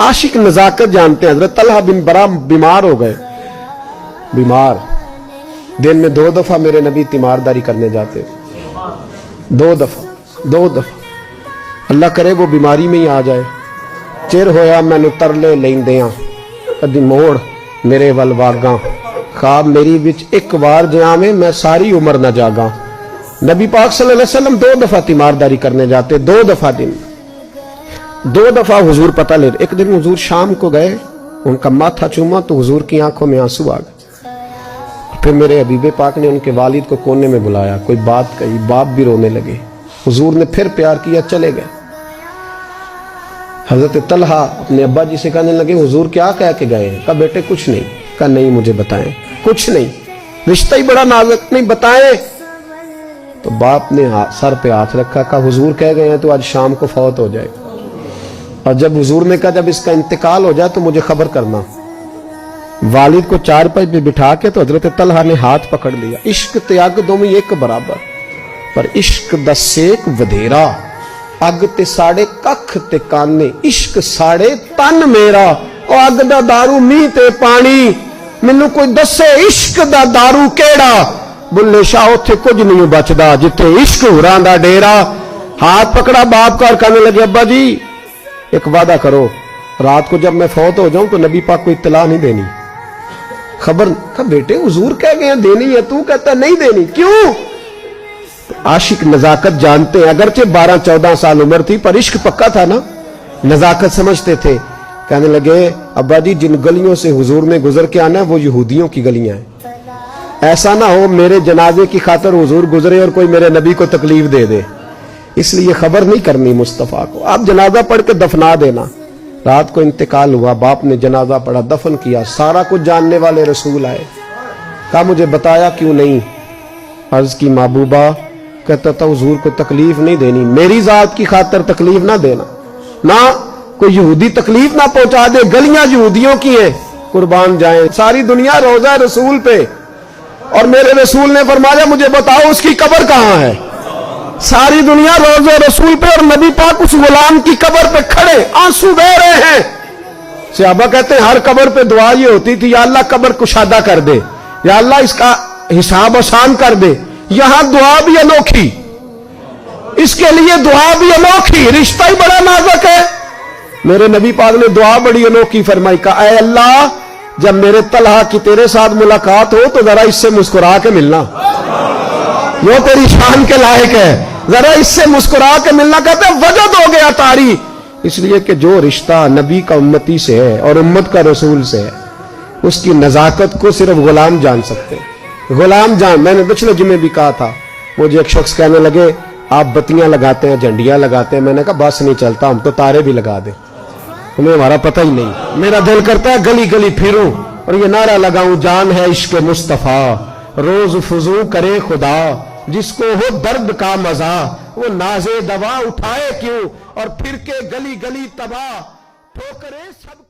आशिक नजाकत जानते हैं। हजरत तलहा बिन बरा बीमार हो गए, बीमार, दिन में 2 दफा मेरे नबी तीमारदारी करने जाते, 2 दफा। अल्लाह करे वो बीमारी में ही आ जाए। चिर होया मैनू तरले लेंदियां, कदी मोड़ मेरे वल वागा, ख्वाब मेरी विच एक बार जावे मैं सारी उम्र न जागा। नबी पाक सल्लल्लाहु अलैहि वसल्लम 2 दफा तीमारदारी करने जाते, 2 दफा दिन, 2 दफा हुजूर पता ले। एक दिन हुजूर शाम को गए, उनका माथा चूमा तो हुजूर की आंखों में आंसू आ गए। फिर मेरे हबीबे पाक ने उनके वालिद को कोने में बुलाया, कोई बात कही, बाप भी रोने लगे। हुजूर ने फिर प्यार किया, चले गए। हजरत तलहा अपने अब्बा जी से कहने लगे, हुजूर क्या कह के गए? कहा बेटे कुछ नहीं। कहा नहीं मुझे बताएं, कुछ नहीं, रिश्ता ही बड़ा नाजुक, नहीं बताएं। तो बाप ने सर पे हाथ रखा, कहा हुजूर कह गए हैं तो आज शाम को फौत हो जाएगा। और जब हुजूर ने कहा जब इसका इंतकाल हो जाए तो मुझे खबर करना। वालिद को चारपाई पे बिठा के तो हजरत तलहा ने हाथ पकड़ लिया। इश्क त्याग दोवें एक बराबर, पर इश्क दा सेक वधेरा, अग ते साड़े कख ते काने, इश्क साड़े तन मेरा। ओ अग दा दारू मीह ते पानी, मैनू कोई दसे इश्क दा दारू केड़ा। बुल्ले शाह उत्थे कुछ नहीं बचदा जिथे इश्क हुरां दा डेरा। हाथ पकड़ा बाप का और कहने लगे अब्बा जी एक वादा करो, रात को जब मैं फौत हो जाऊं तो नबी पाक को इत्तला नहीं देनी, खबर। कहा बेटे हुजूर कह गए हैं देनी है, तू कहता नहीं देनी, क्यों? तो आशिक नजाकत जानते हैं, अगरचे 12-14 साल उम्र थी पर इश्क पक्का था ना, नजाकत समझते थे। कहने लगे अब्बा जी जिन गलियों से हुजूर ने गुजर के आना है वो यहूदियों की गलियां हैं, ऐसा ना हो मेरे जनाजे की खातर हुजूर गुजरे और कोई मेरे नबी को तकलीफ दे दे, इसलिए खबर नहीं करनी मुस्तफ़ा को, आप जनाजा पढ़ के दफना देना। रात को इंतकाल हुआ, बाप ने जनाजा पढ़ा, दफन किया। सारा कुछ जानने वाले रसूल आए, कहा मुझे बताया क्यों नहीं? अर्ज की महबूबा, कहता था हुजूर को तकलीफ नहीं देनी, मेरी जात की खातर तकलीफ ना देना, ना कोई यहूदी तकलीफ ना पहुंचा दे, गलियां यहूदियों की हैं, कुर्बान जाए। सारी दुनिया रोजा रसूल पे, और मेरे रसूल ने फरमाया मुझे बताओ उसकी कब्र कहां है? सारी दुनिया रोजे रसूल पे, और नबी पाक उस गुलाम की कब्र पे खड़े आंसू बह रहे हैं। सहाबा कहते हैं हर कब्र पे दुआ ये होती थी, या अल्लाह कब्र कुशादा कर दे, या अल्लाह इसका हिसाब आसान कर दे। यहां दुआ भी अनोखी, इसके लिए दुआ भी अनोखी, रिश्ता ही बड़ा नाजुक है। मेरे नबी पाक ने दुआ बड़ी अनोखी फरमाई, का ऐ अल्लाह जब मेरे तलहा की तेरे साथ मुलाकात हो तो जरा इससे मुस्कुरा के मिलना, वो तेरी शान के लायक है, जरा इससे मुस्कुरा के मिलना। कहते वजद हो गया तारी, इसलिए कि जो रिश्ता नबी का उम्मती से है और उम्मत का रसूल से है, उसकी नजाकत को सिर्फ गुलाम जान सकते हैं। गुलाम जान, मैंने पिछले जुमे भी कहा था, मुझे एक शख्स कहने लगे आप बत्तियां लगाते हैं, झंडियां लगाते हैं, मैंने कहा बस नहीं चलता, हम तो तारे भी लगा दे, तुम्हें हमारा पता ही नहीं। मेरा दिल करता है गली गली फिरूं और ये नारा लगाऊं, जान है इश्क मुस्तफा रोज फुजू करे खुदा, जिसको हो दर्द का मजा वो नाजे दवा उठाए क्यों, और फिर के गली गली तबाह ठोकरे सब